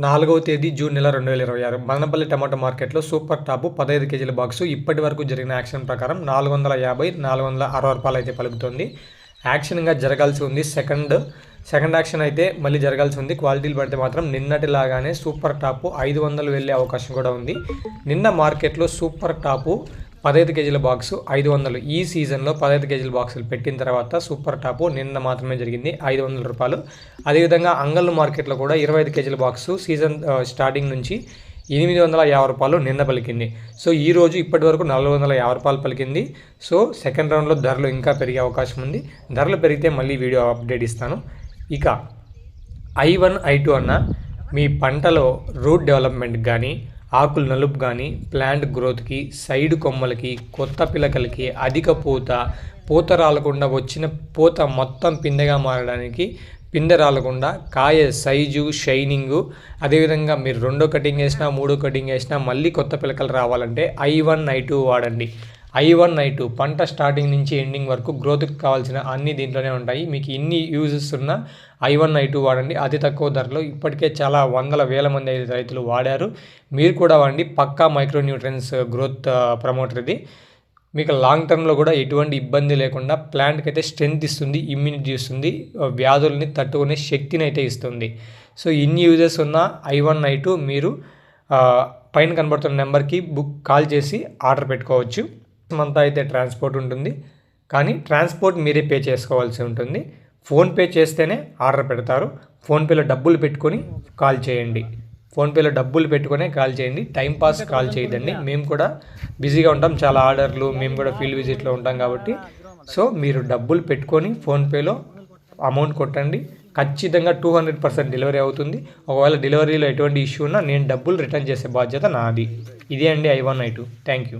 4వ తేదీ జూన్ నెల 2026 మదనపల్లి టమాటో మార్కెట్లో సూపర్ టాపు 15 కేజీల బాక్సు ఇప్పటి వరకు జరిగిన యాక్షన్ ప్రకారం 450 460 రూపాయలు అయితే పలుకుతుంది. యాక్షన్గా జరగాల్సి ఉంది. సెకండ్ యాక్షన్ అయితే మళ్ళీ జరగాల్సి ఉంది. క్వాలిటీలు పడితే మాత్రం నిన్నటిలాగానే సూపర్ టాపు 500 వెళ్ళే అవకాశం కూడా ఉంది. నిన్న మార్కెట్లో సూపర్ టాపు 15 కేజీల బాక్సు 500. ఈ సీజన్లో 15 కేజీల బాక్సులు పెట్టిన తర్వాత సూపర్ టాపు నిన్న మాత్రమే జరిగింది 500 రూపాయలు. అదేవిధంగా అంగళ్ళు మార్కెట్లో కూడా 25 కేజీల బాక్సు సీజన్ స్టార్టింగ్ నుంచి 850 రూపాయలు నిన్న పలికింది. సో ఈరోజు ఇప్పటి వరకు 450 రూపాయలు పలికింది. సో సెకండ్ రౌండ్లో ధరలు ఇంకా పెరిగే అవకాశం ఉంది. ధరలు పెరిగితే మళ్ళీ వీడియో అప్డేట్ ఇస్తాను. ఇక I1 I2 అన్న మీ పంటలో రూట్ డెవలప్మెంట్ కానీ, ఆకులు నలుపు కానీ, ప్లాంట్ గ్రోత్కి, సైడ్ కొమ్మలకి, కొత్త పిలకలకి, అధిక పూత రాలకుండా వచ్చిన పూత మొత్తం పిందెగా మారడానికి, పిందె రాలకుండా కాయ సైజు, షైనింగు, అదేవిధంగా మీరు 2వ కటింగ్ వేసినా 3వ కటింగ్ వేసినా మళ్ళీ కొత్త పిలకలు రావాలంటే I1 I2 వాడండి. I1 I2 పంట స్టార్టింగ్ నుంచి ఎండింగ్ వరకు గ్రోత్కి కావాల్సిన అన్ని దీంట్లోనే ఉంటాయి. మీకు ఇన్ని యూజెస్ ఉన్న I1 I2 వాడండి. అతి తక్కువ ధరలో ఇప్పటికే చాలా వందల వేల మంది రైతులు వాడారు. మీరు కూడా వాడండి. పక్కా మైక్రోన్యూట్రియన్స్ గ్రోత్ ప్రమోటర్ ఇది. మీకు లాంగ్ టర్మ్లో కూడా ఎటువంటి ఇబ్బంది లేకుండా ప్లాంట్కి అయితే స్ట్రెంత్ ఇస్తుంది, ఇమ్యూనిటీ ఇస్తుంది, వ్యాధుల్ని తట్టుకునే శక్తిని అయితే ఇస్తుంది. సో ఇన్ని యూజెస్ ఉన్న I1 I2 మీరు పైన కనబడుతున్న నెంబర్కి కాల్ చేసి ఆర్డర్ పెట్టుకోవచ్చు. అంతా అయితే ట్రాన్స్పోర్ట్ ఉంటుంది, కానీ ట్రాన్స్పోర్ట్ మీరే పే చేసుకోవాల్సి ఉంటుంది. ఫోన్పే చేస్తేనే ఆర్డర్ పెడతారు. ఫోన్పేలో డబ్బులు పెట్టుకొని కాల్ చేయండి. టైంపాస్ కాల్ చేయదండి. మేము కూడా బిజీగా ఉంటాం, చాలా ఆర్డర్లు, మేము కూడా ఫీల్డ్ విజిట్లో ఉంటాం కాబట్టి. సో మీరు డబ్బులు పెట్టుకొని ఫోన్పేలో అమౌంట్ కొట్టండి. ఖచ్చితంగా 200% డెలివరీ అవుతుంది. ఒకవేళ డెలివరీలో ఎటువంటి ఇష్యూ ఉన్నా నేను డబ్బులు రిటర్న్ చేసే బాధ్యత నాది. ఇదే అండి I1 I2. Thank you.